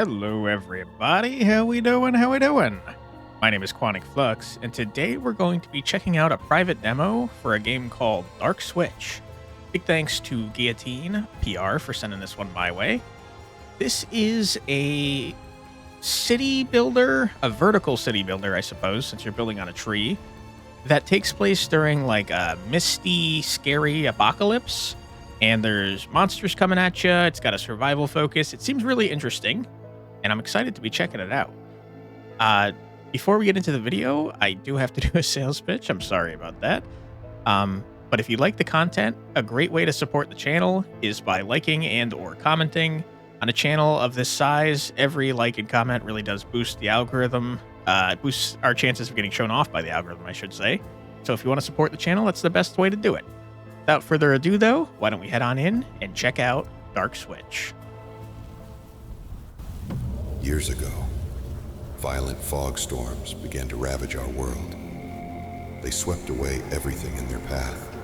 Hello everybody, how we doing, My name is Quantic Flux, and today we're going to be checking out a private demo for a game called DarkSwitch. Big thanks to Guillotine PR for sending this one my way. This is a city builder, a vertical city builder, I suppose, since you're building on a tree, that takes place during like a misty, scary apocalypse. And there's monsters coming at you. It's got a survival focus. It seems really interesting, and I'm excited to be checking it out. Before we get into the video, I do have to do a sales pitch. I'm sorry about that. But if you like the content, a great way to support the channel is by liking and or commenting. On a channel of this size, every like and comment really does boost the algorithm. It boosts our chances of getting shown off by the algorithm, I should say. So if you want to support the channel, that's the best way to do it. Without further ado, though, why don't we head on in and check out DarkSwitch. Years ago, violent fog storms began to ravage our world. They swept away everything in their path,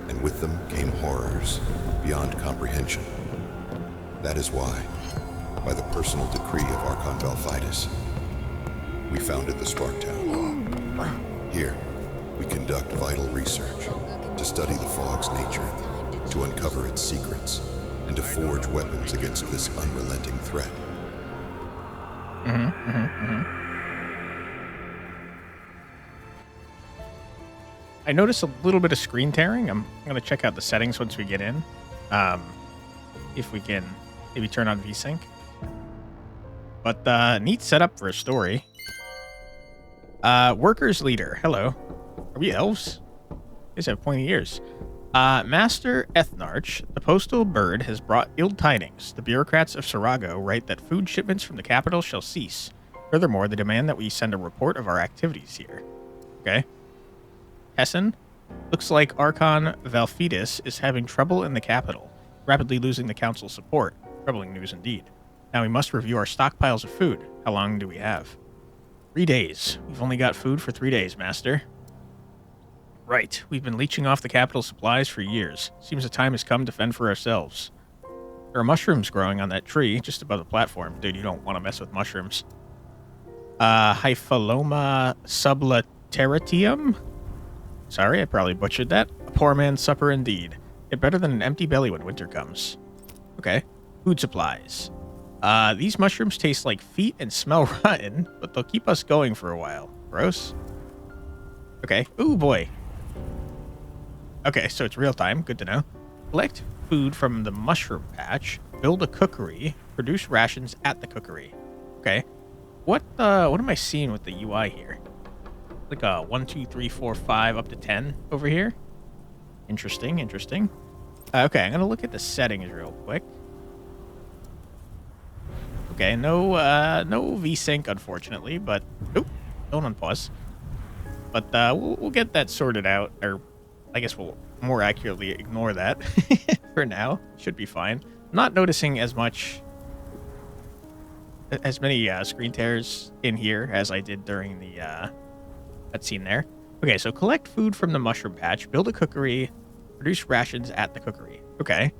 and with them came horrors beyond comprehension. That is why, by the personal decree of Archon Belfitis, we founded the Sparktown. Here, we conduct vital research to study the fog's nature, to uncover its secrets, and to forge weapons against this unrelenting threat. I noticed a little bit of screen tearing. I'm going to check out the settings once we get in. If we can maybe turn on VSync. But neat setup for a story. Workers leader. Hello. Are we elves? You guys have pointy ears. Master Ethnarch, the postal bird, has brought ill tidings. The bureaucrats of Sarago write that food shipments from the capital shall cease. Furthermore, they demand that we send a report of our activities here. Okay. Hessen, looks like Archon Valfidis is having trouble in the capital, rapidly losing the council's support. Troubling news indeed. Now we must review our stockpiles of food. How long do we have? 3 days. We've only got food for 3 days, Master. Right. We've been leeching off the capital's supplies for years. Seems the time has come to fend for ourselves. There are mushrooms growing on that tree just above the platform. Dude, you don't want to mess with mushrooms. Hyphaloma sublateritium? Sorry, I probably butchered that. A poor man's supper indeed. Yet better than an empty belly when winter comes. Okay. Food supplies. These mushrooms taste like feet and smell rotten, but they'll keep us going for a while. Gross. Okay. Ooh, boy. Okay, so it's real time. Good to know. Collect food from the mushroom patch. Build a cookery. Produce rations at the cookery. Okay. What am I seeing with the UI here? Like a 1, 2, 3, 4, 5 up to 10 over here. Interesting. Okay, I'm gonna look at the settings real quick. Okay, no VSync unfortunately, but don't unpause. But we'll get that sorted out, or I guess we'll more accurately ignore that for now. Should be fine. I'm not noticing as many screen tears in here as I did during the that scene there. Okay, so collect food from the mushroom patch, build a cookery, produce rations at the cookery. Okay,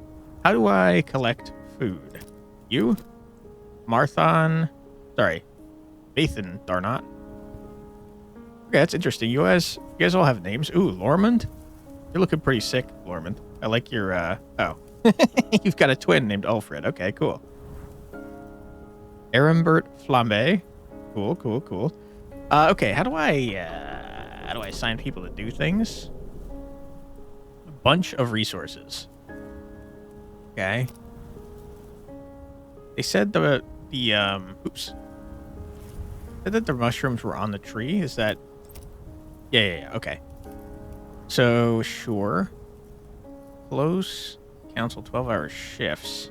how do I collect food? You, Marthon, Nathan Darnot. Okay, that's interesting. You guys all have names. Ooh, Lormond? You're looking pretty sick, Lormond. I like your, oh. You've got a twin named Alfred. Okay, cool. Arembert Flambe. Cool. Okay, how do I assign people to do things? A bunch of resources. Okay. They said oops. Said that the mushrooms were on the tree. Is that... Yeah, okay. So, sure. Close council 12-hour shifts.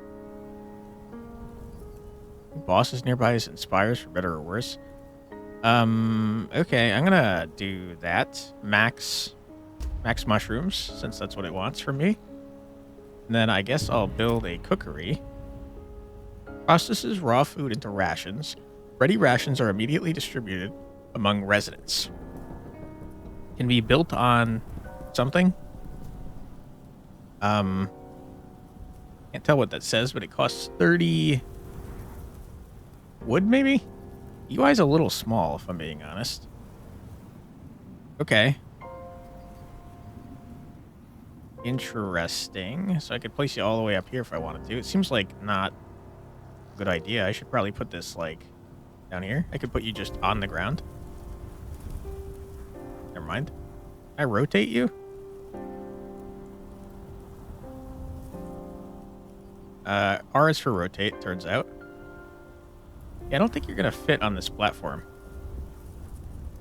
Bosses nearby is inspires for better or worse. Okay, I'm gonna do that. Max mushrooms, since that's what it wants from me. And then I guess I'll build a cookery. Processes raw food into rations. Ready rations are immediately distributed among residents. Can be built on something. Can't tell what that says, but it costs 30 Wood, maybe? UI's a little small, if I'm being honest. Okay. Interesting. So I could place you all the way up here if I wanted to. It seems like not a good idea. I should probably put this, like, down here. I could put you just on the ground. Never mind. Can I rotate you? R is for rotate, turns out. Yeah, I don't think you're gonna fit on this platform.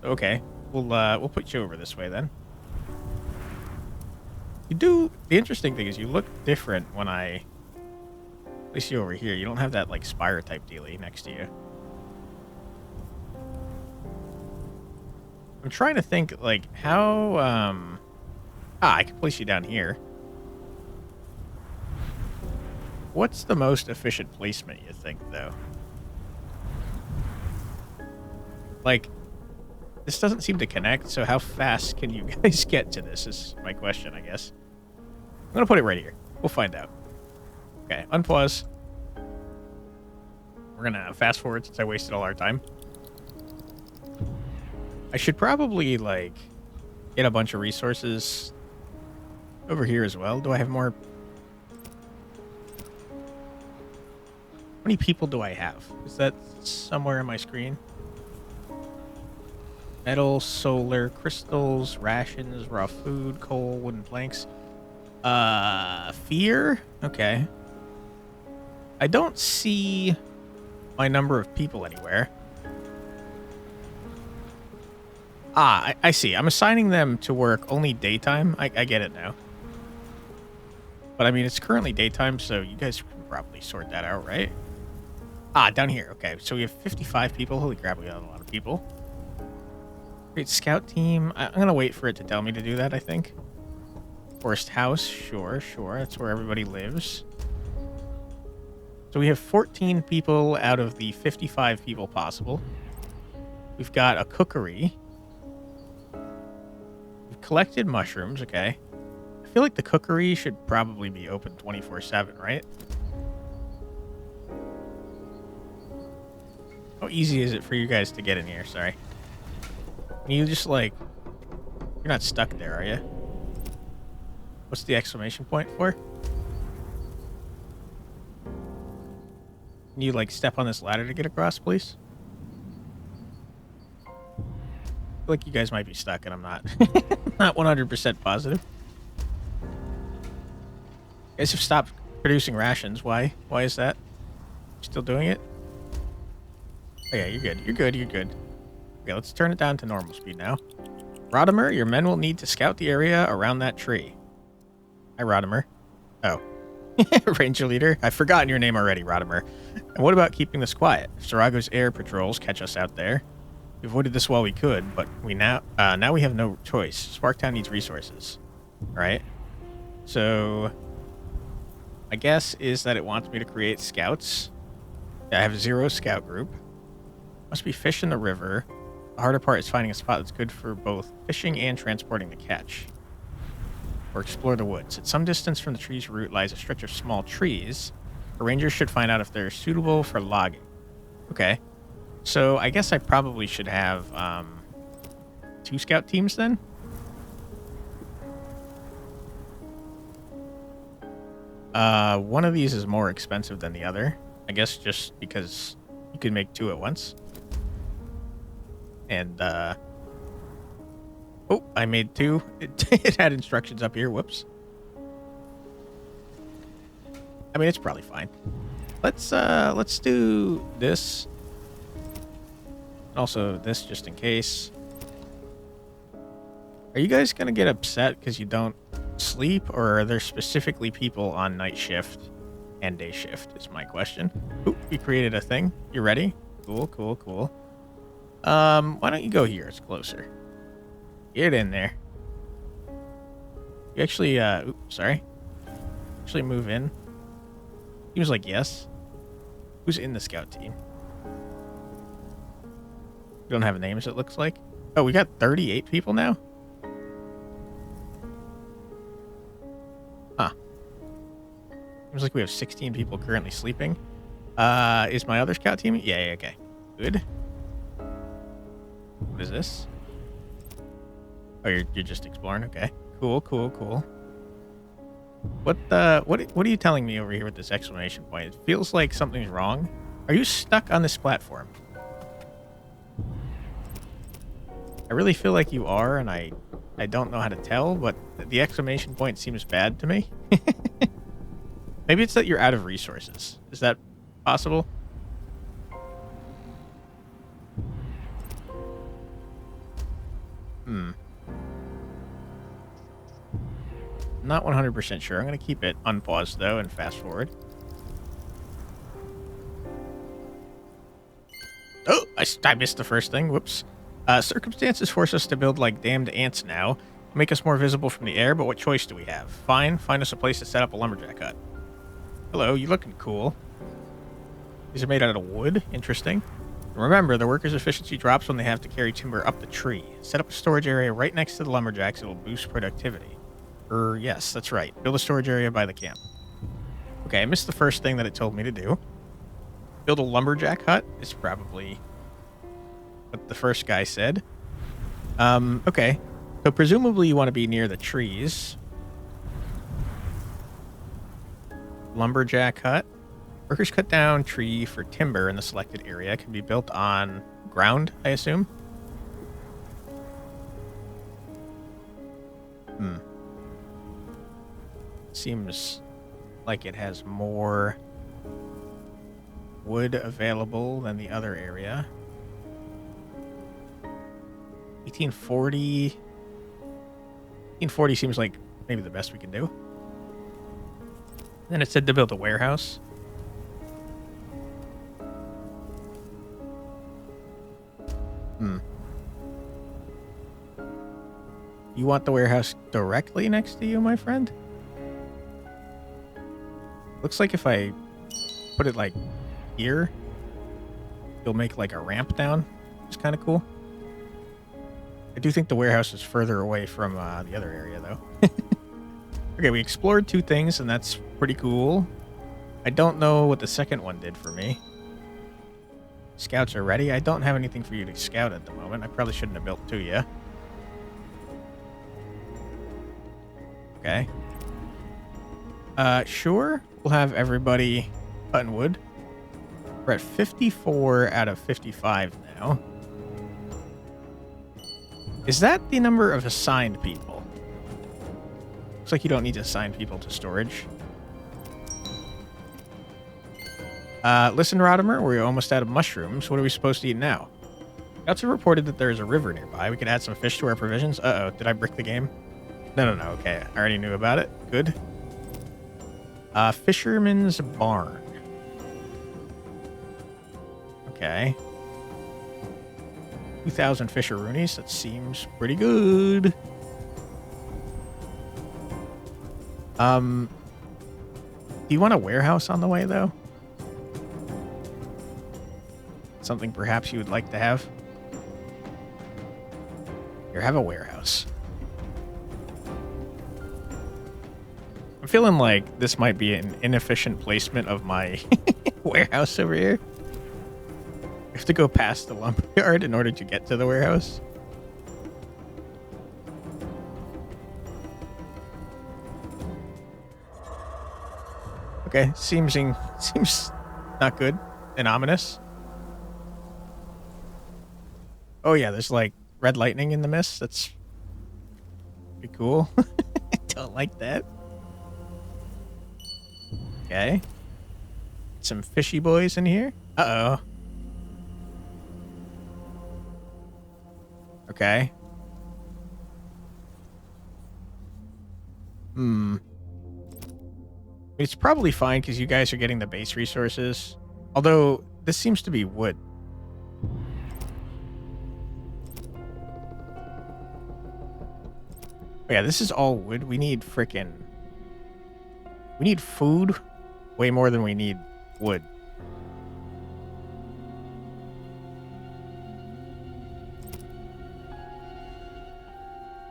Okay, we'll put you over this way then. You do. The interesting thing is you look different when I place you over here. You don't have that like spire type dealie next to you. I'm trying to think like how. I can place you down here. What's the most efficient placement, you think, though? Like, this doesn't seem to connect, so how fast can you guys get to this is my question, I guess. I'm going to put it right here. We'll find out. Okay, unpause. We're going to fast forward since I wasted all our time. I should probably, like, get a bunch of resources over here as well. Do I have more? How many people do I have? Is that somewhere on my screen? Metal, solar, crystals, rations, raw food, coal, wooden planks. Fear? Okay. I don't see my number of people anywhere. I see. I'm assigning them to work only daytime. I get it now. But I mean, it's currently daytime, so you guys can probably sort that out, right? Down here. Okay, so we have 55 people. Holy crap, we got a lot of people. Great scout team. I'm going to wait for it to tell me to do that, I think. Forest house. Sure. That's where everybody lives. So we have 14 people out of the 55 people possible. We've got a cookery. We've collected mushrooms. Okay. I feel like the cookery should probably be open 24/7, right? How easy is it for you guys to get in here? Sorry. You just like... You're not stuck there, are you? What's the exclamation point for? Can you like step on this ladder to get across, please? I feel like you guys might be stuck and I'm not. Not 100% positive. You guys have stopped producing rations. Why? Why is that? Still doing it? Oh yeah, you're good. You're good. Okay, let's turn it down to normal speed now. Rodimer, your men will need to scout the area around that tree. Hi, Rodimer. Oh. Ranger leader. I've forgotten your name already, Rodimer. And what about keeping this quiet? If Sarago's air patrols catch us out there. We avoided this while we could, but we now we have no choice. Sparktown needs resources. Right? So my guess is that it wants me to create scouts. I have 0 scout group. Must be fish in the river. The harder part is finding a spot that's good for both fishing and transporting the catch. Or explore the woods. At some distance from the tree's root lies a stretch of small trees. A ranger should find out if they're suitable for logging. Okay. So I guess I probably should have 2 scout teams then? One of these is more expensive than the other. I guess just because you can make 2 at once. And, oh, I made 2. It had instructions up here. Whoops. I mean, it's probably fine. Let's do this. Also, this just in case. Are you guys going to get upset because you don't sleep? Or are there specifically people on night shift and day shift is my question. Oop, you created a thing. You ready? Cool. Why don't you go here? It's closer. Get in there. You actually, sorry. Actually move in. He was like, yes. Who's in the scout team? We don't have names, it looks like. Oh, we got 38 people now? Huh. Seems like we have 16 people currently sleeping. Is my other scout team? Yeah, okay. Good. What is this? Oh, you're just exploring? Okay. Cool. What are you telling me over here with this exclamation point? It feels like something's wrong. Are you stuck on this platform? I really feel like you are, and I don't know how to tell, but the exclamation point seems bad to me. Maybe it's that you're out of resources. Is that possible? Not 100% sure. I'm going to keep it unpaused, though, and fast forward. Oh, I missed the first thing. Whoops. Circumstances force us to build like damned ants now. Make us more visible from the air, but what choice do we have? Fine, find us a place to set up a lumberjack hut. Hello, you looking cool. These are made out of wood. Interesting. Remember, the workers' efficiency drops when they have to carry timber up the tree. Set up a storage area right next to the lumberjacks. It will boost productivity. Yes, that's right. Build a storage area by the camp. Okay, I missed the first thing that it told me to do. Build a lumberjack hut is probably what the first guy said. Okay. So presumably you want to be near the trees. Lumberjack hut. Workers cut down tree for timber in the selected area. Can be built on ground, I assume. Seems like it has more wood available than the other area. 1840 seems like maybe the best we can do. Then it said to build a warehouse. You want the warehouse directly next to you, my friend? Looks like if I put it like here, you'll make like a ramp down. It's kind of cool. I do think the warehouse is further away from the other area, though. Okay, we explored 2 things, and that's pretty cool. I don't know what the second one did for me. Scouts are ready. I don't have anything for you to scout at the moment. I probably shouldn't have built to you. Okay. Sure. We'll have everybody cutting wood. We're at 54 out of 55 now. Is that the number of assigned people? Looks like you don't need to assign people to storage. Listen, Rodimer, we're almost out of mushrooms. What are we supposed to eat now? Scouts have reported that there is a river nearby. We could add some fish to our provisions. Uh-oh, did I brick the game? No. Okay, I already knew about it. Good. Fisherman's barn. Okay. 2,000 fisheroonies. That seems pretty good. Do you want a warehouse on the way, though? Something perhaps you would like to have? Here, have a warehouse. I'm feeling like this might be an inefficient placement of my warehouse over here. I have to go past the lumberyard in order to get to the warehouse. Okay, seems not good and ominous. Oh yeah, there's like red lightning in the mist. That's pretty cool. I don't like that. Okay. Some fishy boys in here. Uh-oh. Okay. It's probably fine because you guys are getting the base resources. Although, this seems to be wood. Oh yeah, this is all wood. We need frickin'... We need food way more than we need wood.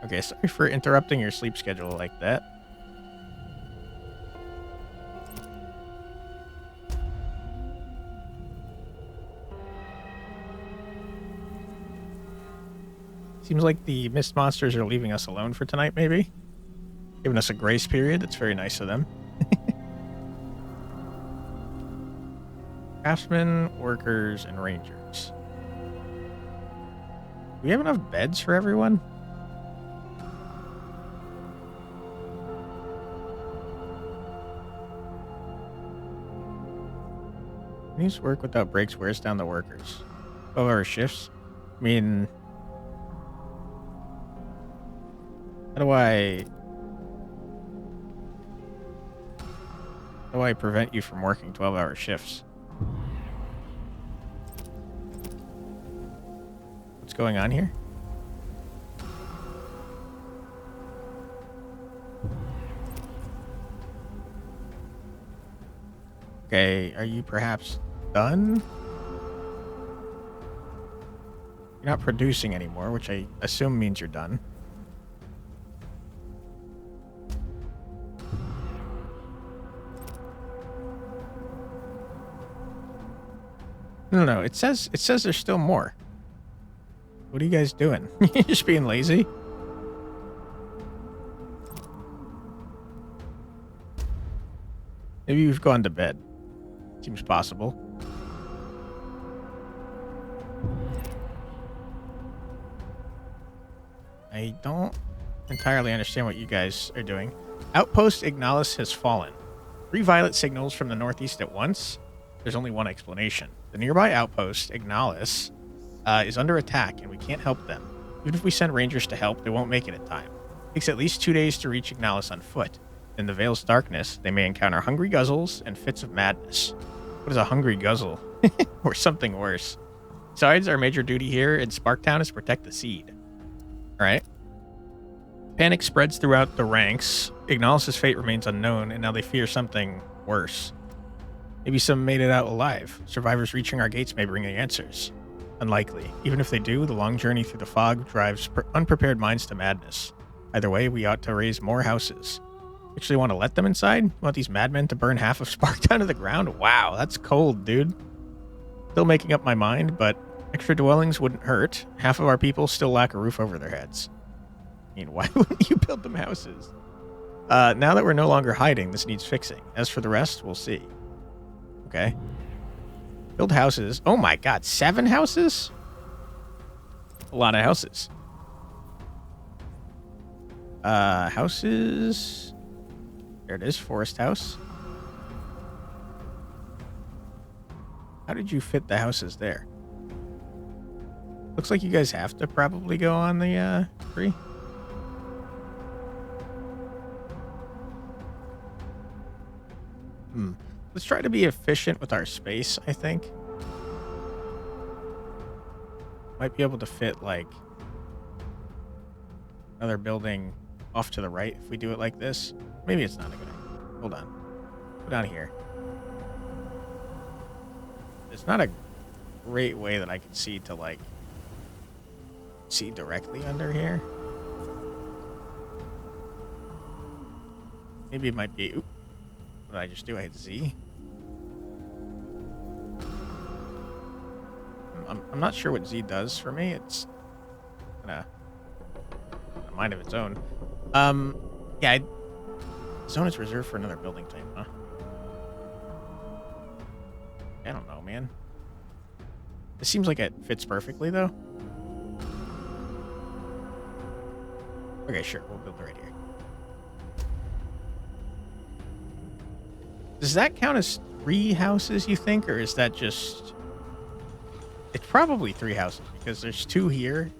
Okay, sorry for interrupting your sleep schedule like that. Seems like the mist monsters are leaving us alone for tonight, maybe? Giving us a grace period. That's very nice of them. Craftsmen, workers, and rangers. Do we have enough beds for everyone? These work without breaks wears down the workers. 12-hour shifts? I mean... How do I prevent you from working 12-hour shifts? What's going on here? Okay, are you perhaps done? You're not producing anymore, which I assume means you're done. No, it says there's still more. What are you guys doing? You're just being lazy? Maybe you've gone to bed. Seems possible. I don't entirely understand what you guys are doing. Outpost Ignalis has fallen. 3 violet signals from the northeast at once. There's only one explanation. The nearby outpost, Ignalis, is under attack, and we can't help them. Even if we send rangers to help, they won't make it in time. It takes at least 2 days to reach Ignalis on foot. In the Vale's darkness, they may encounter hungry guzzles and fits of madness. What is a hungry guzzle? Or something worse. Besides, our major duty here in Sparktown is to protect the seed. Alright. Panic spreads throughout the ranks. Ignalis' fate remains unknown, and now they fear something worse. Maybe some made it out alive. Survivors reaching our gates may bring the answers. Unlikely. Even if they do, the long journey through the fog drives unprepared minds to madness. Either way, we ought to raise more houses. Actually want to let them inside? You want these madmen to burn half of Sparktown to the ground? Wow, that's cold, dude. Still making up my mind, but extra dwellings wouldn't hurt. Half of our people still lack a roof over their heads. I mean, why wouldn't you build them houses? Now that we're no longer hiding, this needs fixing. As for the rest, we'll see. Okay. Build houses. Oh my god, 7 houses? A lot of houses. Houses. There it is, forest house. How did you fit the houses there? Looks like you guys have to probably go on the tree. Let's try to be efficient with our space, I think. Might be able to fit, like, another building off to the right if we do it like this. Maybe it's not a good idea. Hold on. Go down here. It's not a great way that I can see to, like, see directly under here. Maybe it might be... Oop. What did I just do? I hit Z. I'm not sure what Z does for me. It's kind of a mind of its own. Yeah, zone is reserved for another building type, huh? I don't know, man. This seems like it fits perfectly, though. Okay, sure. We'll build it right here. Does that count as 3 houses, you think? Or is that just... It's probably 3 houses, because there's 2 here.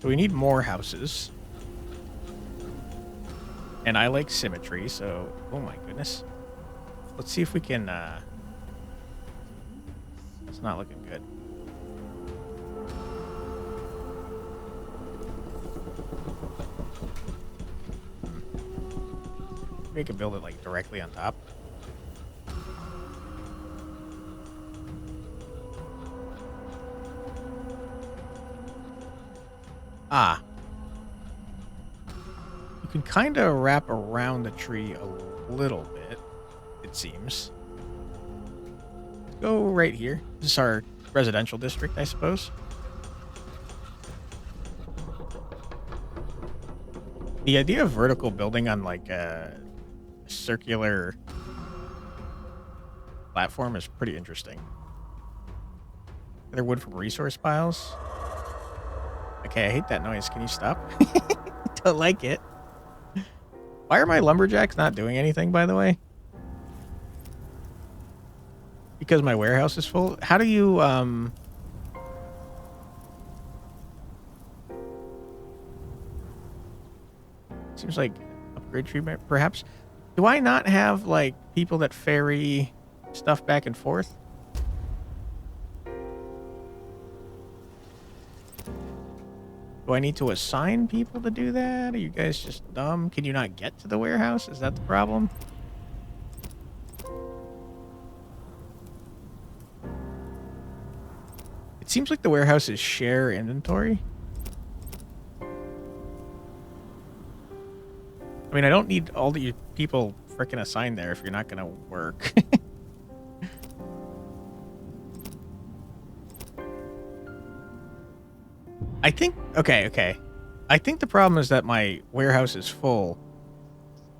So we need more houses. And I like symmetry, so... Oh my goodness. Let's see if we can... It's not looking good. We could build it, like, directly on top. Ah. You can kind of wrap around the tree a little bit, it seems. Go right here. This is our residential district, I suppose. The idea of vertical building on like a circular platform is pretty interesting. Other wood from resource piles. Okay, I hate that noise. Can you stop? Don't like it. Why are my lumberjacks not doing anything, by the way? Because my warehouse is full? How do you, seems like upgrade treatment, perhaps? Do I not have, like, people that ferry stuff back and forth? Do I need to assign people to do that? Are you guys just dumb? Can you not get to the warehouse? Is that the problem? It seems like the warehouses share inventory. I mean, I don't need all the people freaking assigned there if you're not going to work. I think, okay. I think the problem is that my warehouse is full.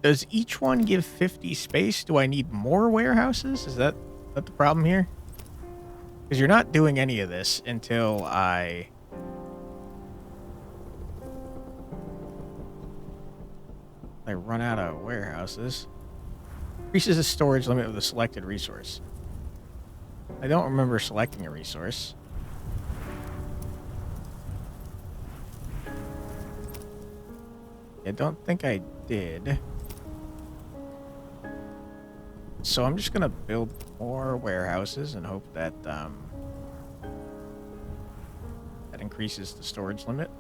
Does each one give 50 space? Do I need more warehouses? Is that the problem here? Because you're not doing any of this until I run out of warehouses. Increases the storage limit of the selected resource. I don't remember selecting a resource. I don't think I did. So I'm just going to build more warehouses and hope that that increases the storage limit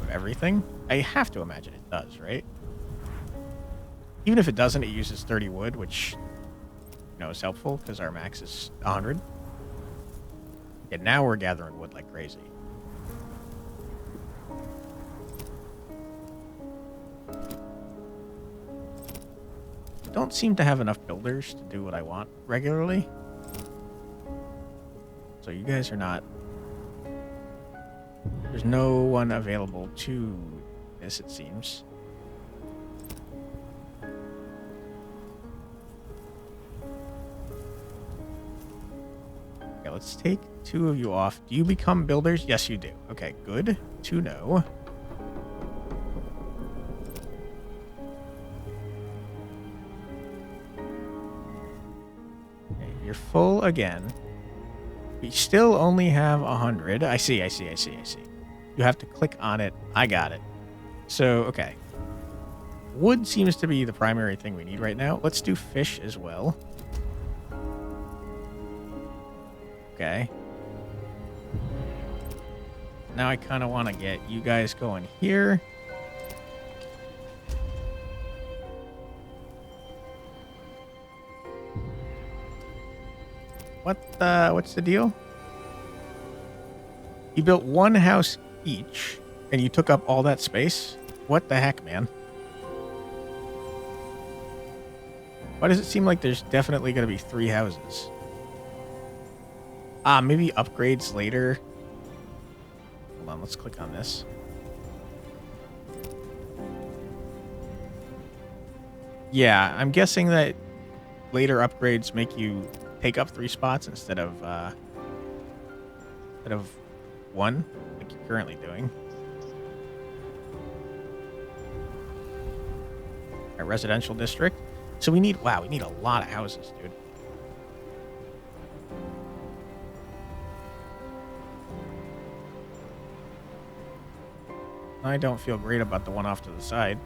of everything. I have to imagine it does, right? Even if it doesn't, it uses 30 wood, which, you know, is helpful because our max is 100. And now we're gathering wood like crazy. Don't seem to have enough builders to do what I want regularly. So you guys are not... There's no one available to this, it seems. Okay, let's take 2 of you off. Do you become builders? Yes, you do. Okay, good to know. You're full again. We still only have 100. I see. You have to click on it. I got it. So, okay. Wood seems to be the primary thing we need right now. Let's do fish as well. Okay. Now I kind of want to get you guys going here. What's the deal? You built one house each, and you took up all that space? What the heck, man? Why does it seem like there's definitely going to be 3 houses? Maybe upgrades later. Hold on, let's click on this. Yeah, I'm guessing that later upgrades make you take up 3 spots instead of 1, like you're currently doing. A residential district. So we need, wow, we need a lot of houses, dude. I don't feel great about the one off to the side.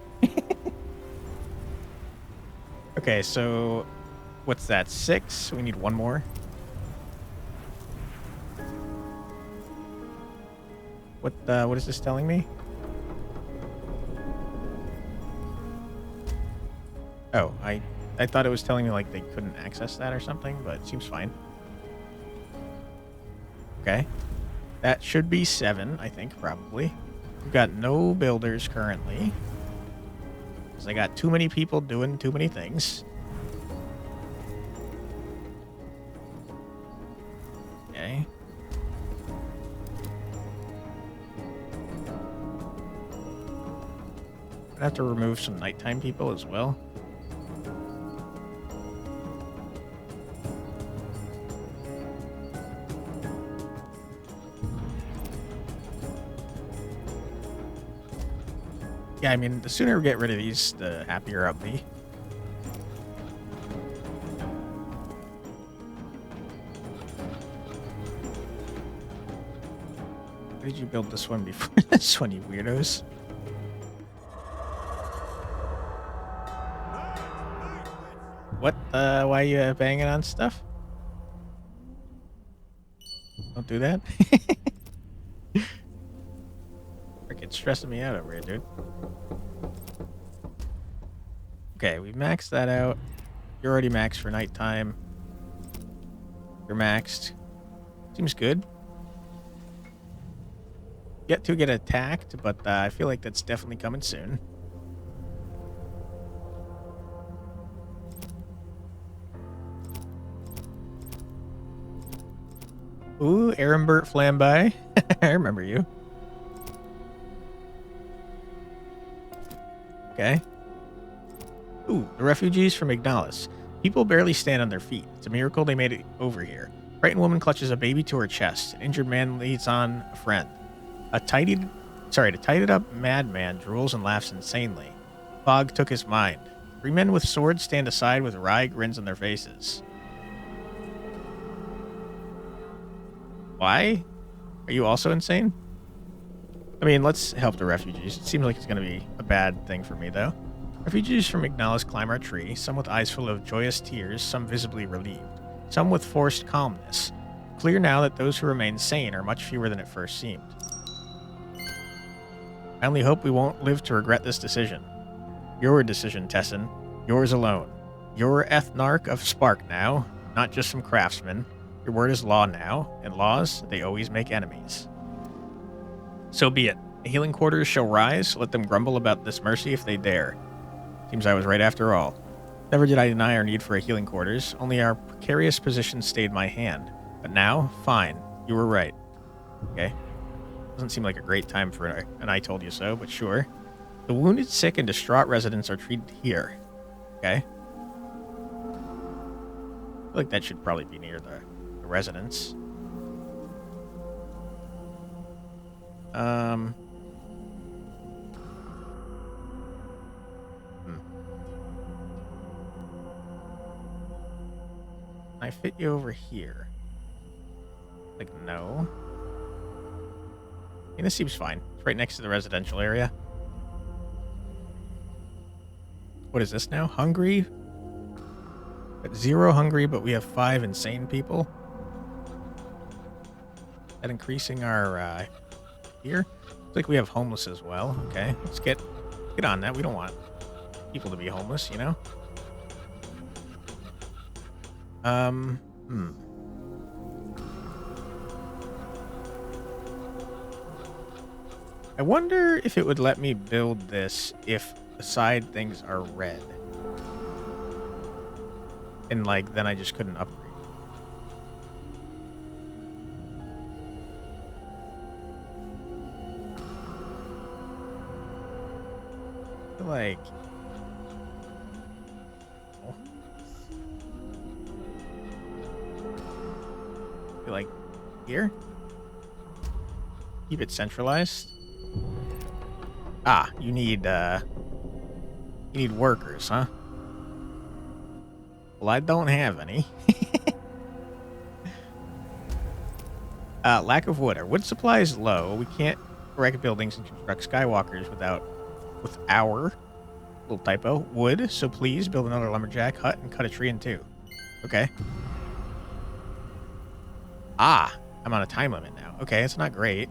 Okay, so what's that? 6? We need 1 more. What is this telling me? Oh, I thought it was telling me like they couldn't access that or something, but it seems fine. Okay. That should be 7, I think, probably. We've got no builders currently. Because I got too many people doing too many things. Okay. I'd have to remove some nighttime people as well. Yeah, I mean, the sooner we get rid of these, the happier I'll be. Why did you build this one before this one, you weirdos? What? Why are you banging on stuff? Don't do that. Freaking stressing me out over here, dude. Okay, we've maxed that out. You're already maxed for nighttime. You're maxed. Seems good. Yet to get attacked, but I feel like that's definitely coming soon. Ooh, Ehrenbert Flamby. I remember you. Okay. Ooh, the refugees from Ignalis. People barely stand on their feet. It's a miracle they made it over here. Frightened woman clutches a baby to her chest. An injured man leads on a friend. A tidied up madman drools and laughs insanely. Fog took his mind. 3 men with swords stand aside with wry grins on their faces. Why? Are you also insane? I mean, let's help the refugees. It seems like it's going to be a bad thing for me, though. Refugees from Ignalis climb our tree, some with eyes full of joyous tears, some visibly relieved, some with forced calmness. Clear now that those who remain sane are much fewer than it first seemed. I only hope we won't live to regret this decision. Your decision, Tessin. Yours alone. You're Ethnarch of Spark now, not just some craftsman. Your word is law now, and laws, they always make enemies. So be it. The healing quarters shall rise. Let them grumble about this mercy if they dare. Seems I was right after all. Never did I deny our need for a healing quarters. Only our precarious position stayed my hand. But now, fine. You were right. Okay. Doesn't seem like a great time for an I told you so, but sure. The wounded, sick, and distraught residents are treated here. Okay. I feel like that should probably be near the residents. I fit you over here. Like, no. I mean, this seems fine. It's right next to the residential area. What is this now? Hungry? Got 0 hungry, but we have 5 insane people. That increasing our here. Looks like we have homeless as well. Okay, let's get on that. We don't want people to be homeless, you know. I wonder if it would let me build this if the side things are red. And, like, then I just couldn't upgrade. I feel like... Oh. I feel like here? Keep it centralized. Ah, you need workers, huh? Well, I don't have any. Lack of wood. Our wood supply is low. We can't erect buildings and construct skywalkers with our little typo wood. So please build another lumberjack hut and cut a tree in 2. Okay. Ah, I'm on a time limit now. Okay, it's not great.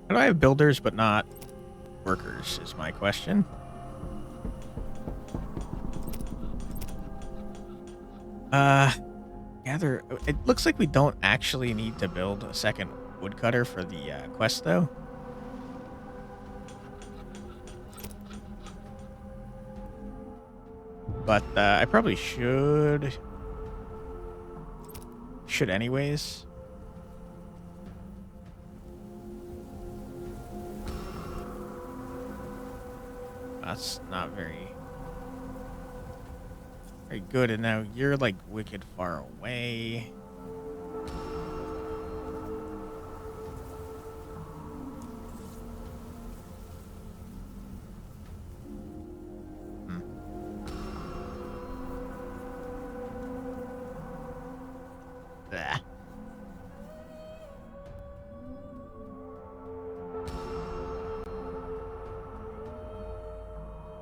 How do I have builders but not workers is my question. Gather. It looks like we don't actually need to build a second woodcutter for the quest, though. But I probably should anyways. That's not very good. And now you're like wicked far away. Blah.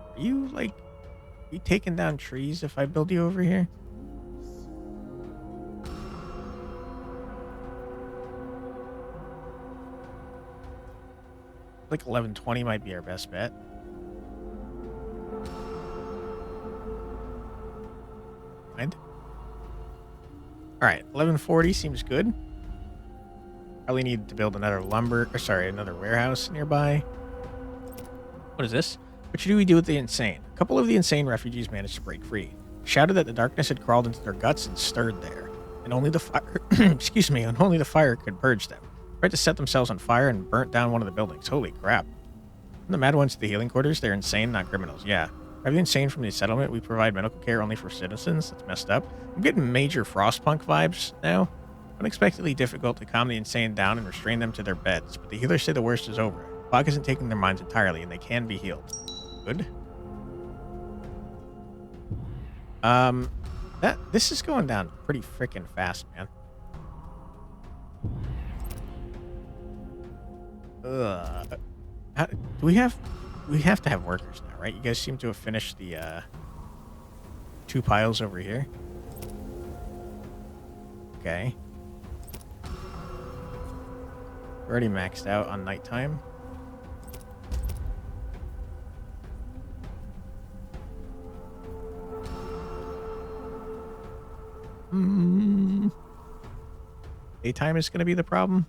Are you like you taking down trees if I build you over here? Like 1120 might be our best bet. Mind? All right, 1140 seems good. Probably need to build another another warehouse nearby. What is this? What should we do with the insane? A couple of the insane refugees managed to break free. Shouted that the darkness had crawled into their guts and stirred there, and only the fire, excuse me, and only the fire could purge them. Tried to set themselves on fire and burnt down one of the buildings. Holy crap! From the mad ones to the healing quarters, they're insane, not criminals. Yeah. Are the insane from the settlement? We provide medical care only for citizens. That's messed up. I'm getting major Frostpunk vibes now. Unexpectedly difficult to calm the insane down and restrain them to their beds, but the healers say the worst is over. Fog isn't taking their minds entirely, and they can be healed. Good. This is going down pretty freaking fast, man. Do we have to have workers now, right? You guys seem to have finished the 2 piles over here. Okay. We're already maxed out on nighttime. Daytime is going to be the problem.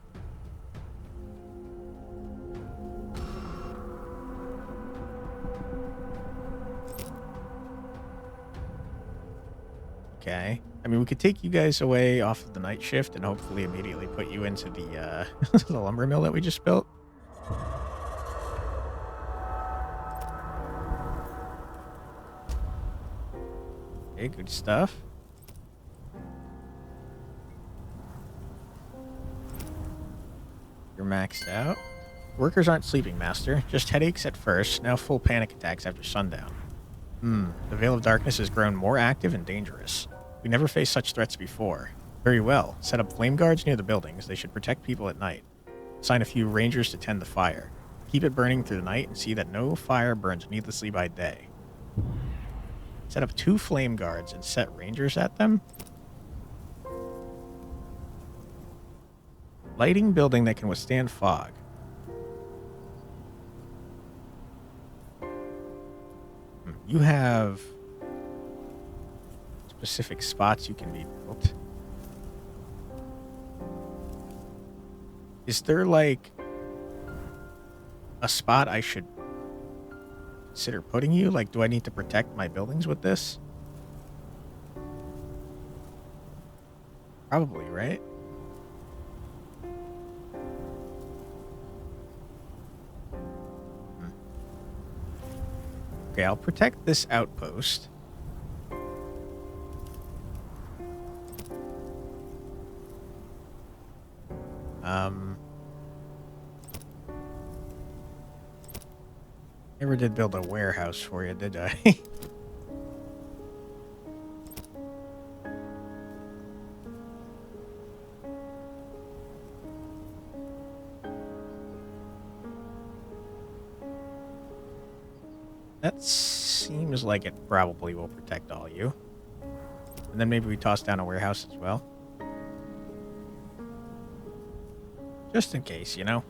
Okay. I mean, we could take you guys away off of the night shift and hopefully immediately put you into the the lumber mill that we just built. Okay, good stuff. You're maxed out. Workers aren't sleeping, Master. Just headaches at first, now full panic attacks after sundown. The Veil of Darkness has grown more active and dangerous. We never faced such threats before. Very well. Set up flame guards near the buildings. They should protect people at night. Assign a few rangers to tend the fire. Keep it burning through the night and see that no fire burns needlessly by day. Set up 2 flame guards and set rangers at them. Lighting building that can withstand fog. You have specific spots you can be built. Is there like a spot I should consider putting you? Like, do I need to protect my buildings with this? Probably, right? Okay, I'll protect this outpost. Never did build a warehouse for you, did I? That seems like it probably will protect all you. And then maybe we toss down a warehouse as well. Just in case, you know?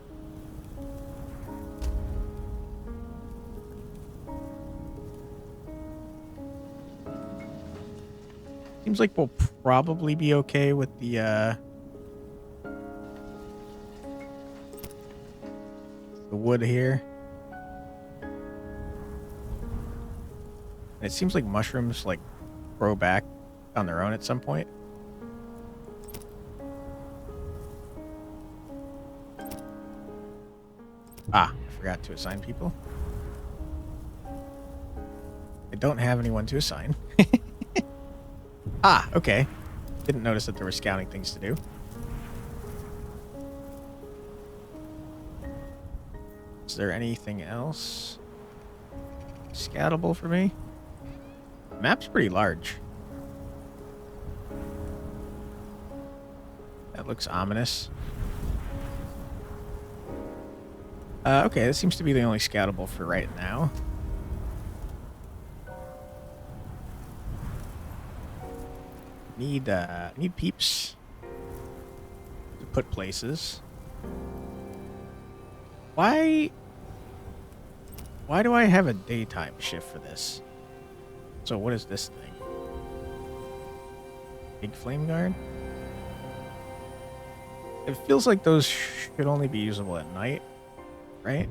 Seems like we'll probably be okay with the wood here. And it seems like mushrooms like grow back on their own at some point. Ah, I forgot to assign people. don't have anyone to assign. Ah, okay. Didn't notice that there were scouting things to do. Is there anything else scoutable for me? The map's pretty large. That looks ominous. Okay, this seems to be the only scoutable for right now. Need peeps to put places. Why do I have a daytime shift for this? So what is this thing? Big flame guard? It feels like those should only be usable at night, right?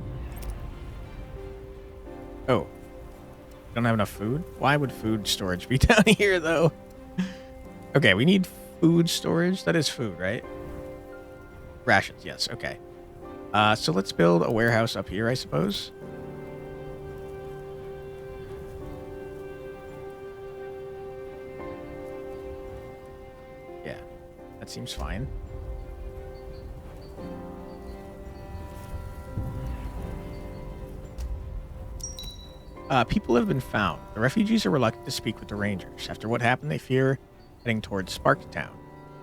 Oh. Don't have enough food? Why would food storage be down here, though? Okay, we need food storage. That is food, right? Rations, yes. Okay. So let's build a warehouse up here, I suppose. Yeah, that seems fine. People have been found. The refugees are reluctant to speak with the rangers. After what happened, they fear heading towards Sparktown.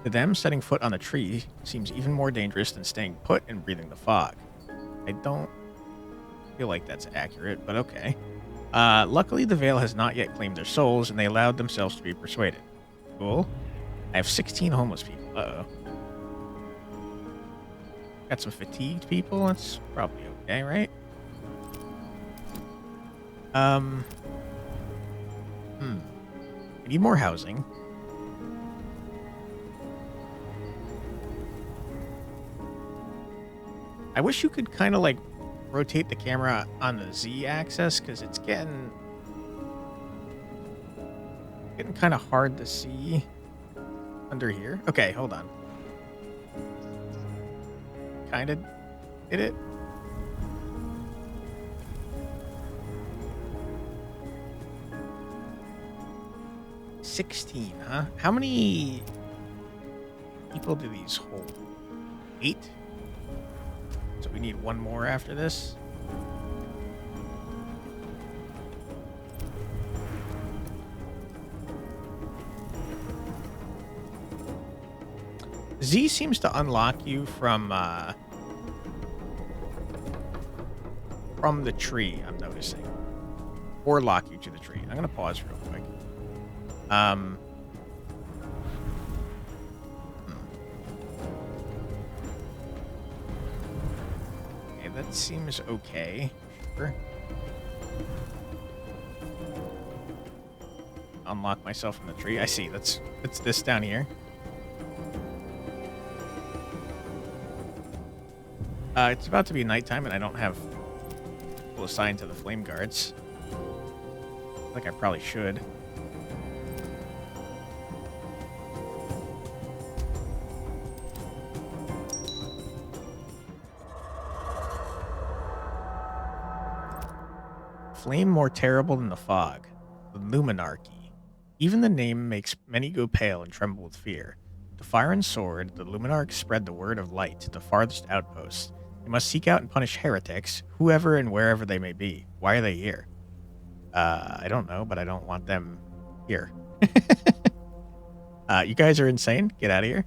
To them, setting foot on a tree seems even more dangerous than staying put and breathing the fog. I don't feel like that's accurate, but okay. Luckily, the Veil has not yet claimed their souls, and they allowed themselves to be persuaded. Cool. I have 16 homeless people. Uh-oh. Got some fatigued people? That's probably okay, right? I need more housing. I wish you could kind of like rotate the camera on the Z axis because it's getting kind of hard to see under here. Okay, hold on. Kind of did it. $16, huh? How many people do these hold? 8? So we need one more after this. Z seems to unlock you from the tree, I'm noticing. Or lock you to the tree. I'm going to pause real quick. Okay, that seems okay. Sure. Unlock myself from the tree. I see. It's this down here. It's about to be nighttime, and I don't have people assigned to the flame guards. Like I probably should. Flame more terrible than the fog. The Luminarchy. Even the name makes many go pale and tremble with fear. With the fire and sword, the Luminarch spread the word of light to the farthest outposts. They must seek out and punish heretics, whoever and wherever they may be. Why are they here? I don't know, but I don't want them here. You guys are insane. Get out of here.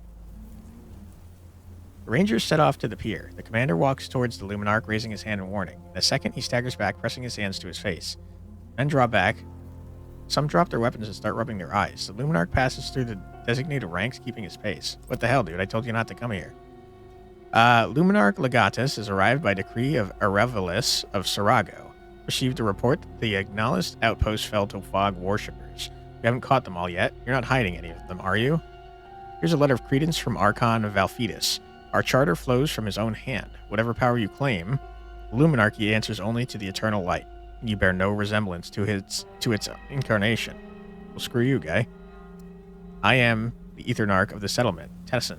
The Rangers set off to the pier. The commander walks towards the Luminarch, raising his hand in warning. In a second, he staggers back, pressing his hands to his face. Men draw back. Some drop their weapons and start rubbing their eyes. The Luminarch passes through the designated ranks, keeping his pace. What the hell, dude? I told you not to come here. Luminarch Legatus has arrived by decree of Arevalis of Sarago. Received a report that the acknowledged outpost fell to fog worshippers. We haven't caught them all yet. You're not hiding any of them, are you? Here's a letter of credence from Archon Valfidus. Our charter flows from his own hand. Whatever power you claim, Luminarchy answers only to the eternal light, and you bear no resemblance to its incarnation. Well, screw you, guy. I am the Aethernarch of the settlement, Tessin.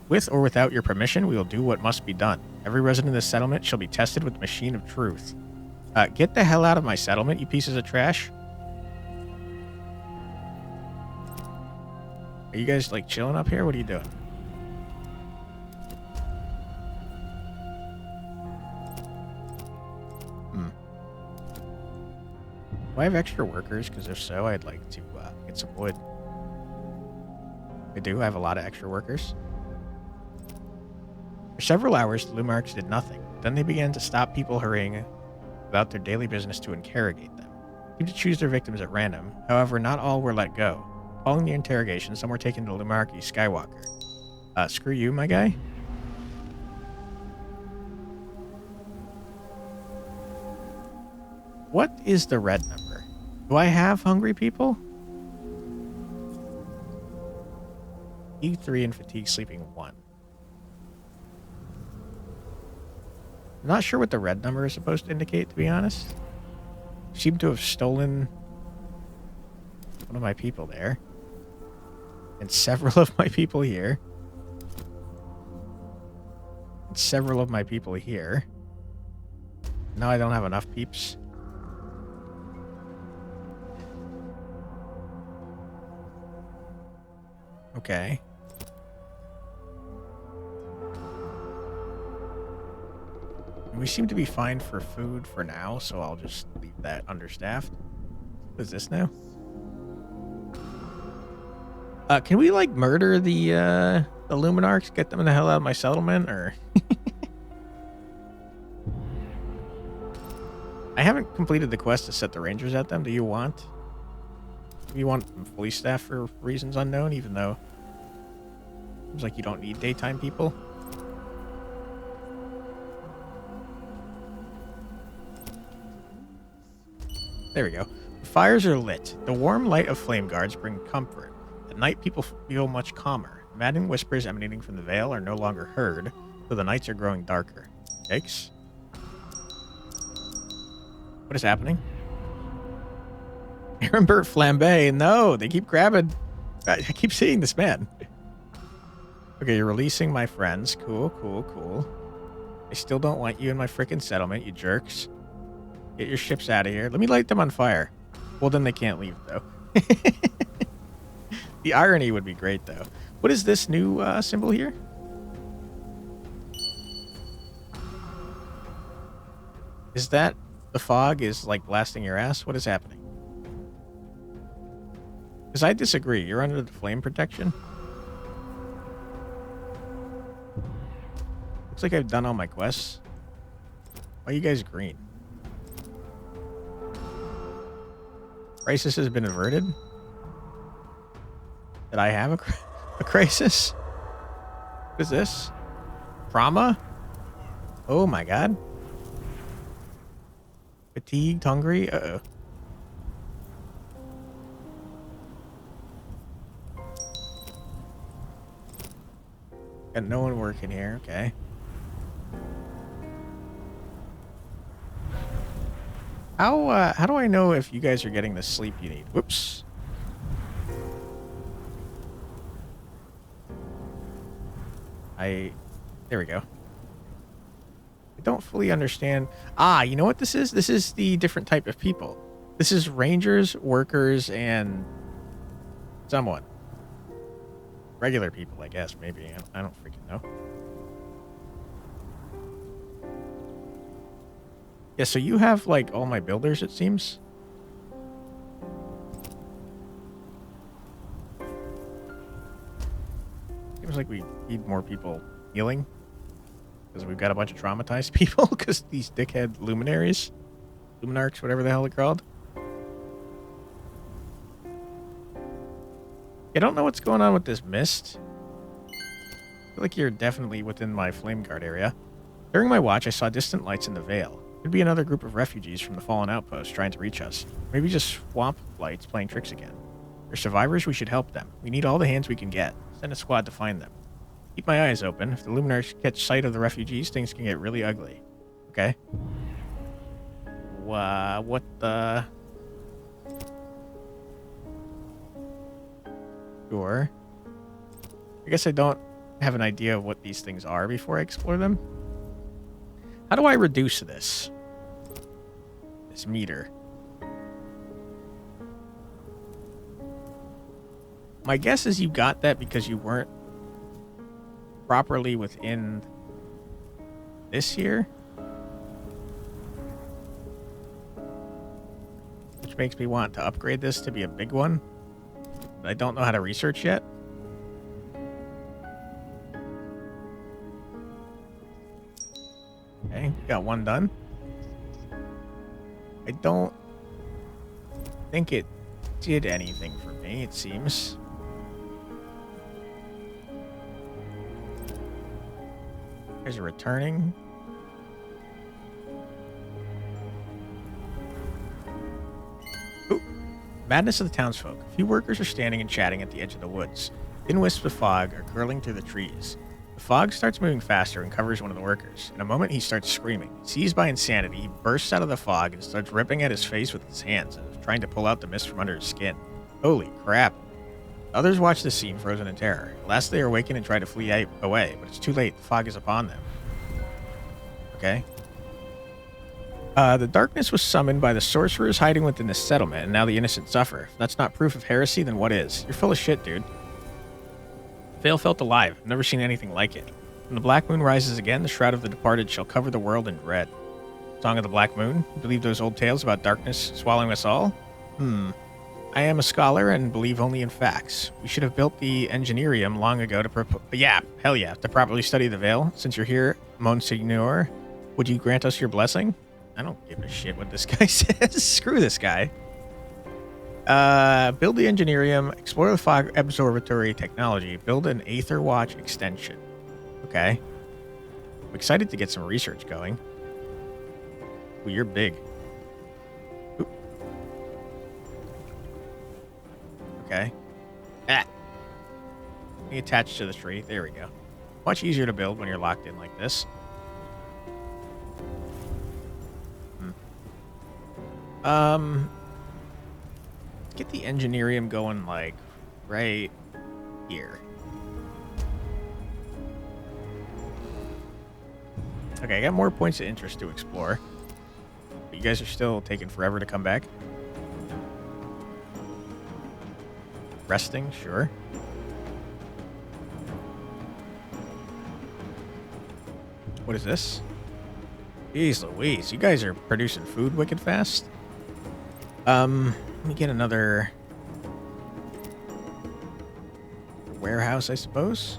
With or without your permission, we will do what must be done. Every resident of this settlement shall be tested with the machine of truth. Get the hell out of my settlement, you pieces of trash. Are you guys like chilling up here? What are you doing? Do I have extra workers? Because if so, I'd like to get some wood. I do. I have a lot of extra workers. For several hours, the Luminarchy did nothing. Then they began to stop people hurrying about their daily business to interrogate them. They seemed to choose their victims at random. However, not all were let go. Following the interrogation, some were taken to Luminarchy Skywalker. Screw you, my guy. What is the red number? Do I have hungry people? Fatigue 3 and fatigue sleeping 1. I'm not sure what the red number is supposed to indicate, to be honest. Seem to have stolen one of my people there. And several of my people here. And several of my people here. Now I don't have enough peeps. Okay. We seem to be fine for food for now, so I'll just leave that understaffed. What is this now? Can we like murder the Luminarchs, get them the hell out of my settlement, or? I haven't completed the quest to set the rangers at them. Do you want? Do you want them fully staffed for reasons unknown, even though it seems like you don't need daytime people? There we go. The fires are lit. The warm light of flame guards bring comfort. At night, people feel much calmer. Maddening whispers emanating from the veil are no longer heard, though the nights are growing darker. Yikes. What is happening? Ehrenbert Flambe. No, they keep grabbing. I keep seeing this man. Okay, you're releasing my friends. Cool, cool, cool. I still don't want you in my frickin' settlement, you jerks. Get your ships out of here. Let me light them on fire. Well, then they can't leave, though. The irony would be great, though. What is this new symbol here? Is that the fog is, like, blasting your ass? What is happening? Because I disagree. You're under the flame protection. Looks like I've done all my quests. Why are you guys green? Crisis has been averted? Did I have a crisis? What is this? Trauma? Oh my god. Fatigued, hungry? Uh-oh. Got no one working here, okay. How do I know if you guys are getting the sleep you need? Whoops. There we go. I don't fully understand. Ah, you know what this is? This is the different type of people. This is rangers, workers, and someone. Regular people, I guess, maybe. I don't freaking know. Yeah, so you have, like, all my builders, it seems. Seems like we need more people healing. Because we've got a bunch of traumatized people. Because these dickhead luminaries. Luminarchs, whatever the hell they're called. I don't know what's going on with this mist. I feel like you're definitely within my flame guard area. During my watch, I saw distant lights in the veil. Could be another group of refugees from the fallen outpost trying to reach us. Maybe just swamp lights playing tricks again. They're survivors, we should help them. We need all the hands we can get. Send a squad to find them. Keep my eyes open. If the Luminarchy catch sight of the refugees, things can get really ugly. Okay. What the... Sure. I guess I don't have an idea of what these things are before I explore them. How do I reduce this? This meter. My guess is you got that because you weren't properly within this here. Which makes me want to upgrade this to be a big one. But I don't know how to research yet. Okay, got one done. I don't think it did anything for me, it seems. There's a returning. Ooh. Madness of the townsfolk. A few workers are standing and chatting at the edge of the woods. Thin wisps of fog are curling through the trees. The fog starts moving faster and covers one of the workers. In a moment, he starts screaming. Seized by insanity, he bursts out of the fog and starts ripping at his face with his hands, as if trying to pull out the mist from under his skin. Holy crap. Others watch this scene frozen in terror. At last they are awakened and try to flee away, but it's too late. The fog is upon them. Okay. The darkness was summoned by the sorcerers hiding within the settlement, and now the innocent suffer. If that's not proof of heresy, then what is? You're full of shit, dude. Vale felt alive. I've never seen anything like it. When the black moon rises again, the shroud of the departed shall cover the world in red. Song of the Black Moon? You believe those old tales about darkness swallowing us all? I am a scholar and believe only in facts. We should have built the engineerium long ago to to properly study the Vale. Since you're here, Monsignor, would you grant us your blessing? I don't give a shit what this guy says. Screw this guy. Build the engineerium, explore the fog absorbatory technology, build an Aether Watch extension. Okay. I'm excited to get some research going. Ooh, you're big. Oop. Okay. Let me attach to the tree. There we go. Much easier to build when you're locked in like this. Get the engineerium going, like, right here. Okay, I got more points of interest to explore. But you guys are still taking forever to come back. Resting, sure. What is this? Jeez Louise, you guys are producing food wicked fast. Let me get another warehouse, I suppose.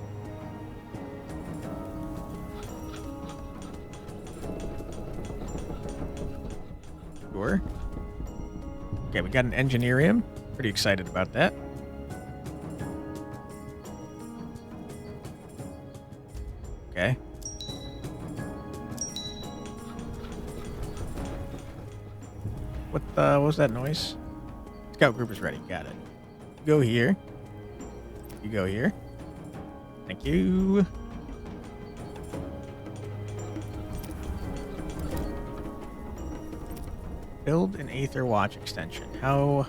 Sure. Okay, we got an engineerium. Pretty excited about that. Okay. What was that noise? Scout group is ready. Got it. You go here. You go here. Thank you. Build an Aether Watch extension. How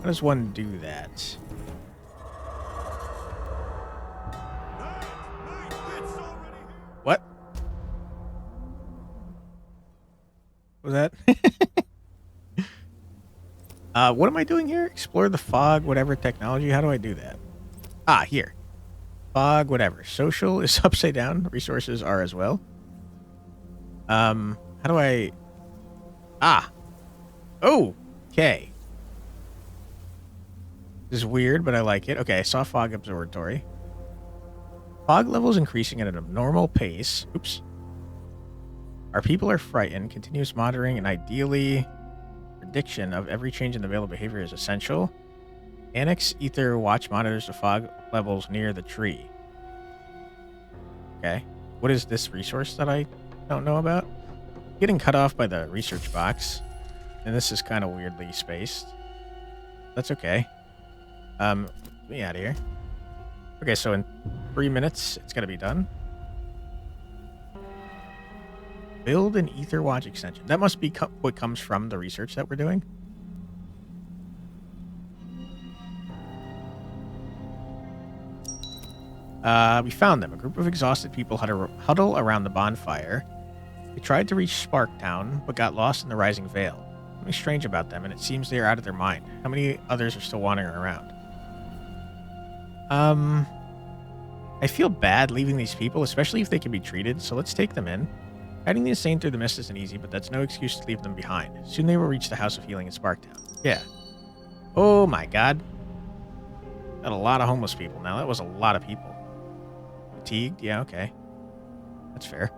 does one do that? What? What was that? What am I doing here? Explore the fog, whatever technology. How do I do that? Ah, here. Fog, whatever. Social is upside down. Resources are as well. How do I... Ah. Oh, okay. This is weird, but I like it. Okay, I saw fog observatory. Fog levels increasing at an abnormal pace. Oops. Our people are frightened. Continuous monitoring and ideally prediction of every change in the Veil behavior is essential. Annex Ether Watch monitors the fog levels near the tree. Okay. What is this resource that I don't know about? Getting cut off by the research box. And this is kind of weirdly spaced. That's okay. Get me out of here. Okay, so in 3 minutes, it's going to be done. Build an Aether Watch extension. That must be what comes from the research that we're doing. We found them. A group of exhausted people huddle around the bonfire. They tried to reach Sparktown, but got lost in the rising veil. Something strange about them, and it seems they are out of their mind. How many others are still wandering around? I feel bad leaving these people, especially if they can be treated, so let's take them in. Guiding the insane through the mist isn't easy, but that's no excuse to leave them behind. Soon they will reach the House of Healing in Sparktown. Yeah. Oh my god. Got a lot of homeless people now. That was a lot of people. Fatigued? Yeah, okay. That's fair.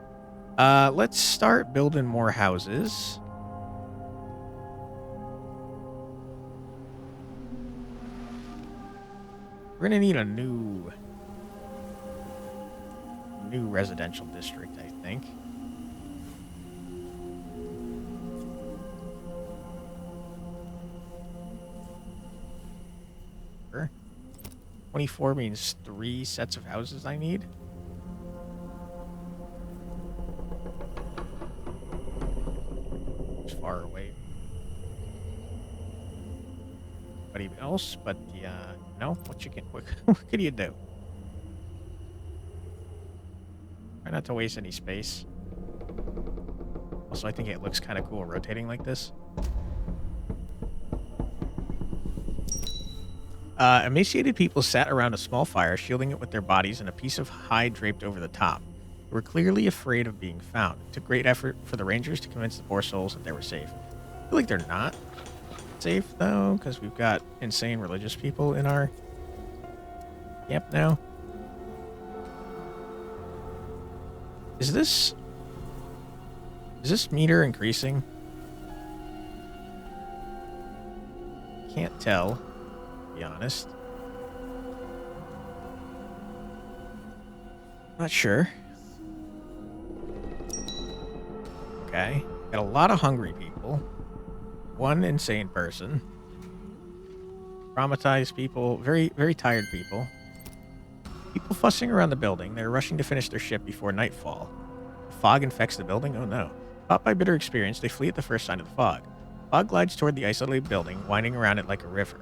Let's start building more houses. We're gonna need a new residential district, I think. Sure. 24 means 3 sets of houses I need. It's far away. Anybody else? But no. What can you do? Try not to waste any space. Also, I think it looks kind of cool rotating like this. Emaciated people sat around a small fire, shielding it with their bodies and a piece of hide draped over the top. They were clearly afraid of being found. It took great effort for the rangers to convince the poor souls that they were safe. I feel like they're not safe, though, because we've got insane religious people in our camp now. Is this meter increasing? Can't tell, to be honest. Not sure. Okay. Got a lot of hungry people. One insane person. Traumatized people. Very, very tired people. People fussing around the building. They're rushing to finish their shift before nightfall. The fog infects the building? Oh no. Caught by bitter experience, they flee at the first sign of the fog. Fog glides toward the isolated building, winding around it like a river.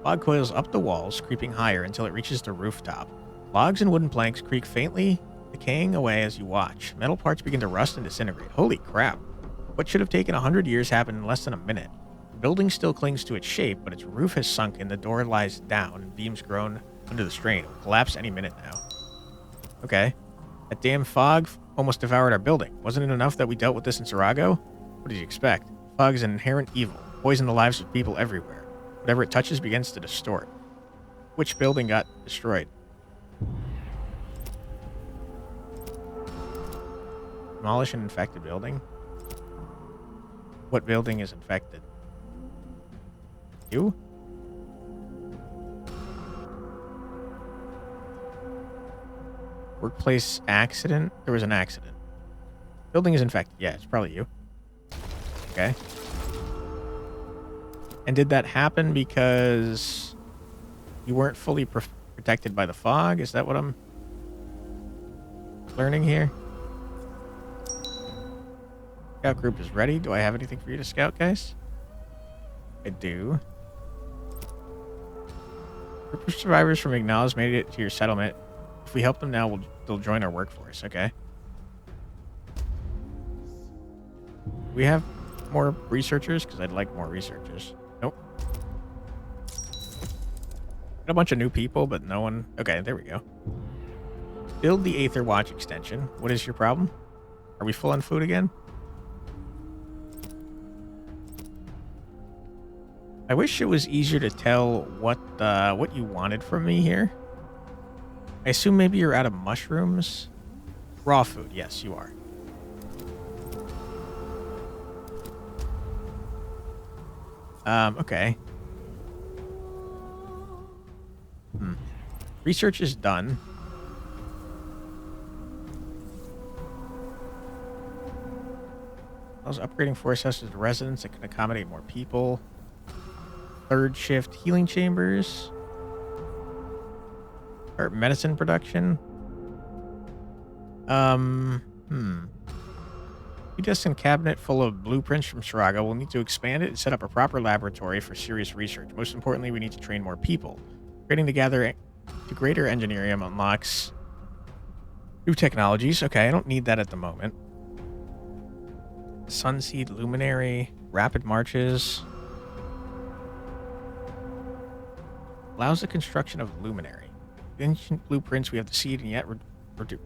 Fog coils up the walls, creeping higher until it reaches the rooftop. Logs and wooden planks creak faintly, decaying away as you watch. Metal parts begin to rust and disintegrate. Holy crap. What should have taken 100 years happened in less than a minute. The building still clings to its shape, but its roof has sunk and the door lies down and beams groan under the strain. It will collapse any minute now. Okay. That damn fog almost devoured our building. Wasn't it enough that we dealt with this in Sarago? What did you expect? Fog is an inherent evil. Poison the lives of people everywhere. Whatever it touches begins to distort. Which building got destroyed? Demolish an infected building? What building is infected? You? Workplace accident? There was an accident. Building is infected. Yeah, it's probably you. Okay. And did that happen because you weren't fully protected by the fog? Is that what I'm learning here? Scout group is ready. Do I have anything for you to scout, guys? I do. Group of survivors from Ignaz made it to your settlement. If we help them now, they'll join our workforce, okay? We have more researchers? Because I'd like more researchers. Nope. Got a bunch of new people, but no one... Okay, there we go. Build the Aether Watch extension. What is your problem? Are we full on food again? I wish it was easier to tell what you wanted from me here. I assume maybe you're out of mushrooms. Raw food. Yes, you are. Okay. Research is done. I was upgrading forest houses to residents that can accommodate more people. Third shift healing chambers. Or medicine production. Predestined cabinet full of blueprints from Saraga. We'll need to expand it and set up a proper laboratory for serious research. Most importantly, we need to train more people. Creating together to greater engineering unlocks new technologies. Okay, I don't need that at the moment. Sunseed Luminary. rapid marches. Allows the construction of Luminarchy. The ancient blueprints we have the seed, and yet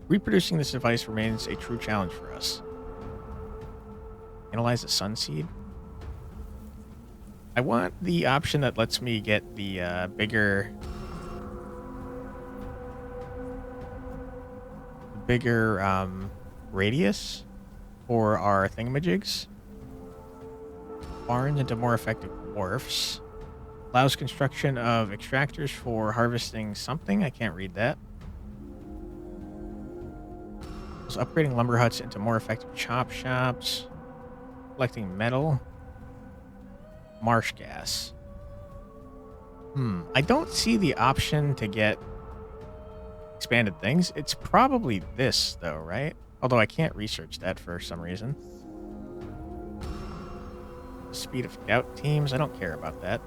reproducing this device remains a true challenge for us. Analyze the sun seed. I want the option that lets me get the bigger radius for our thingamajigs. Barns into more effective wharfs. Allows construction of extractors for harvesting something. I can't read that. It's upgrading lumber huts into more effective chop shops. Collecting metal. Marsh gas. I don't see the option to get expanded things. It's probably this, though, right? Although I can't research that for some reason. Speed of scout teams. I don't care about that.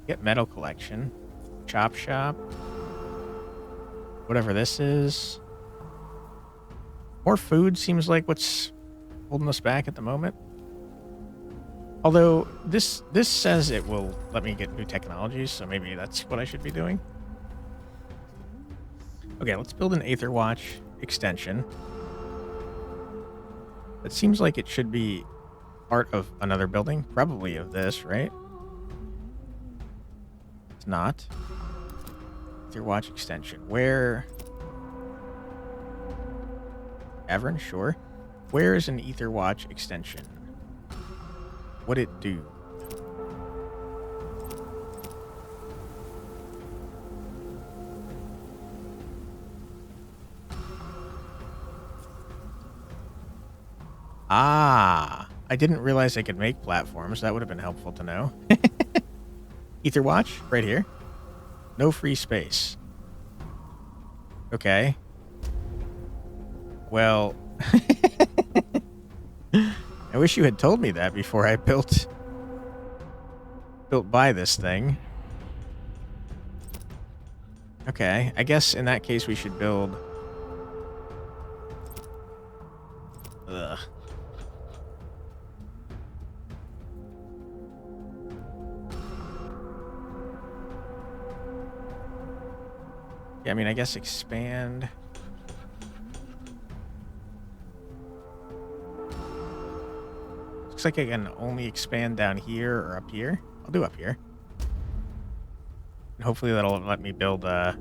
Get metal collection. Chop shop. Whatever this is. More food seems like what's holding us back at the moment. Although this says it will let me get new technologies, so maybe that's what I should be doing. Okay, let's build an Aether Watch extension. It seems like it should be part of another building, probably of this, right? It's not. Aether Watch extension. Where? Cavern, sure. Where is an Aether Watch extension? What'd it do? Ah, I didn't realize I could make platforms. That would have been helpful to know. Aether Watch, right here. No free space. Okay. Well, I wish you had told me that before I built by this thing. Okay, I guess in that case we should build... Ugh. Yeah, I mean, I guess expand... Looks like I can only expand down here or up here. I'll do up here. And hopefully that'll let me build a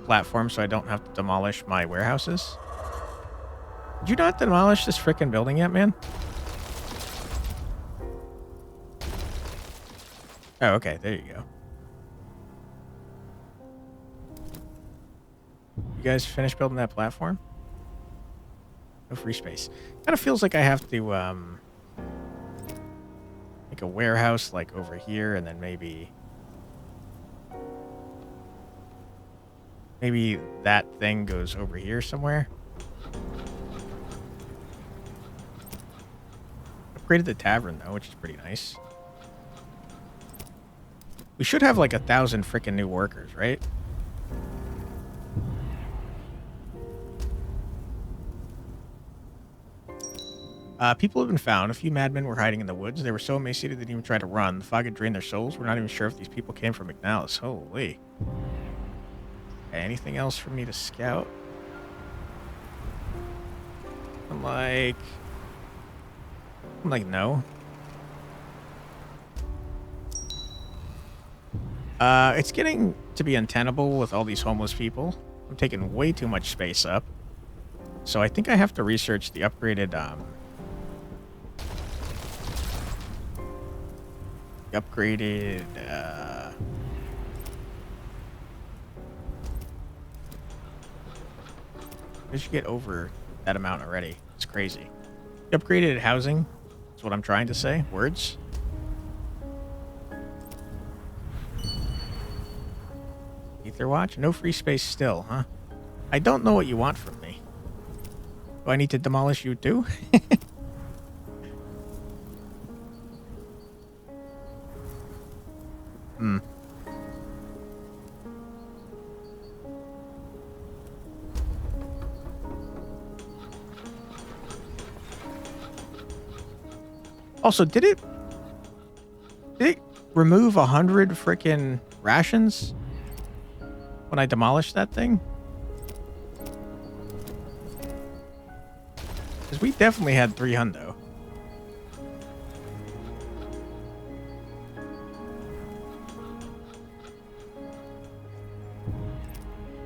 platform so I don't have to demolish my warehouses. Did you not demolish this frickin' building yet, man? Oh, okay. There you go. You guys finished building that platform? No free space. Kind of feels like I have to make a warehouse like over here, and then maybe that thing goes over here somewhere. Upgraded the tavern though, which is pretty nice. We should have like 1,000 freaking new workers, right? People have been found. A few madmen were hiding in the woods. They were so emaciated they didn't even try to run. The fog had drained their souls. We're not even sure if these people came from McNallis. Holy. Okay, anything else for me to scout? I'm like, no. It's getting to be untenable with all these homeless people. I'm taking way too much space up. So I think I have to research the upgraded, I should get over that amount already. It's crazy. The upgraded housing is what I'm trying to say. Words. Aether Watch? No free space still, huh? I don't know what you want from me. Do I need to demolish you too? Also, did it remove 100 freaking rations when I demolished that thing? Because we definitely had 3 hundo.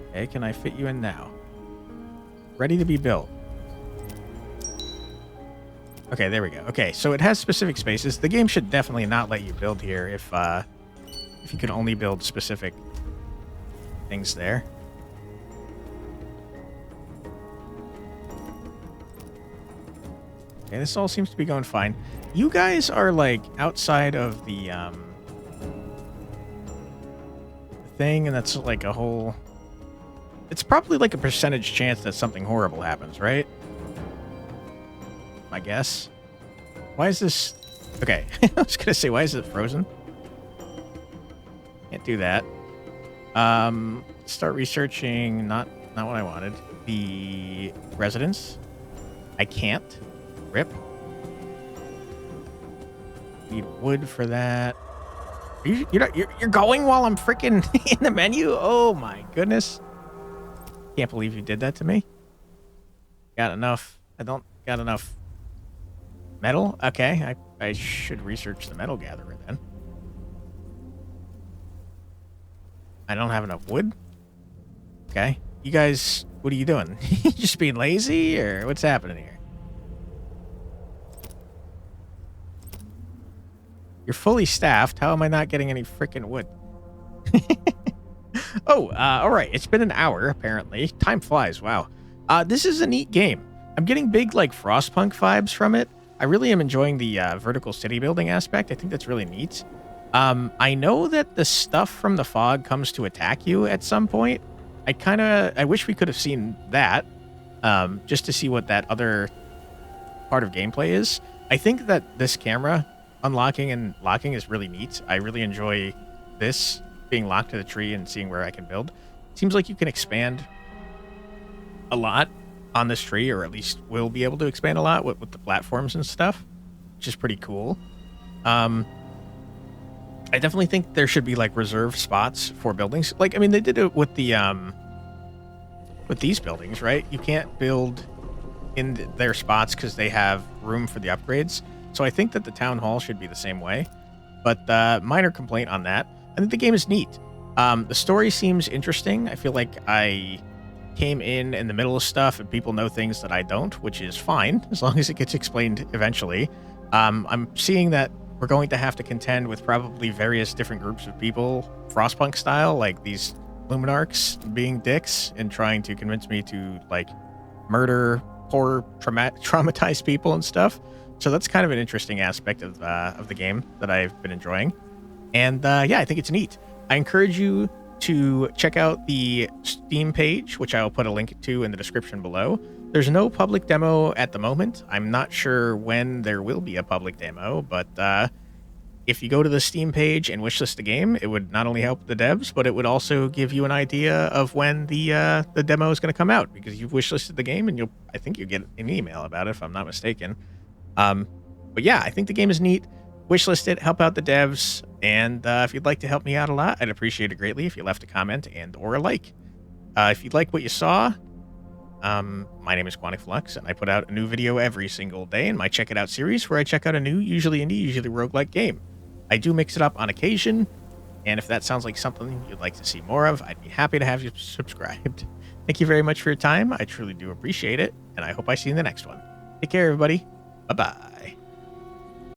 Okay, can I fit you in now? Ready to be built. Okay, there we go. Okay, so it has specific spaces. The game should definitely not let you build here if you can only build specific things there. Okay, this all seems to be going fine. You guys are like outside of the thing, and that's like a whole... It's probably like a percentage chance that something horrible happens, right? I guess. Why is this... Okay, I was gonna say, why is it frozen? Can't do that. Start researching, not what I wanted. The residence. I can't. Rip. Need wood for that. You're going while I'm freaking in the menu? Oh my goodness. Can't believe you did that to me. Got enough. I don't got enough metal? Okay, I should research the metal gatherer then. I don't have enough wood? Okay. You guys, what are you doing? Just being lazy, or what's happening here? You're fully staffed. How am I not getting any freaking wood? Oh, all right. It's been an hour, apparently. Time flies. Wow. This is a neat game. I'm getting big, like, Frostpunk vibes from it. I really am enjoying the vertical city building aspect. I think that's really neat. I know that the stuff from the fog comes to attack you at some point. I wish we could have seen that, just to see what that other part of gameplay is. I think that this camera unlocking and locking is really neat. I really enjoy this, being locked to the tree and seeing where I can build. Seems like you can expand a lot on this tree, or at least will be able to expand a lot with the platforms and stuff, which is pretty cool. I definitely think there should be like reserved spots for buildings. Like, I mean, they did it with the with these buildings, right? You can't build in their spots because they have room for the upgrades. So I think that the town hall should be the same way. But minor complaint on that. I think the game is neat. The story seems interesting. I feel like I came in the middle of stuff and people know things that I don't, which is fine as long as it gets explained eventually. I'm seeing that we're going to have to contend with probably various different groups of people, Frostpunk style, like these Luminarchs being dicks and trying to convince me to like murder poor traumatized people and stuff. So that's kind of an interesting aspect of the game that I've been enjoying. And yeah, I think it's neat. I encourage you to check out the Steam page, which I will put a link to in the description below. There's no public demo at the moment. I'm not sure when there will be a public demo, but if you go to the Steam page and wishlist the game, it would not only help the devs, but it would also give you an idea of when the demo is going to come out, because you've wishlisted the game, and I think you'll get an email about it if I'm not mistaken. But yeah, I think the game is neat. Wishlist it, help out the devs, and if you'd like to help me out a lot, I'd appreciate it greatly if you left a comment and or a like. If you'd like what you saw, my name is Quantic Flux, and I put out a new video every single day in my Check It Out series, where I check out a new, usually indie, usually roguelike game. I do mix it up on occasion, and if that sounds like something you'd like to see more of, I'd be happy to have you subscribed. Thank you very much for your time. I truly do appreciate it, and I hope I see you in the next one. Take care, everybody. Bye-bye.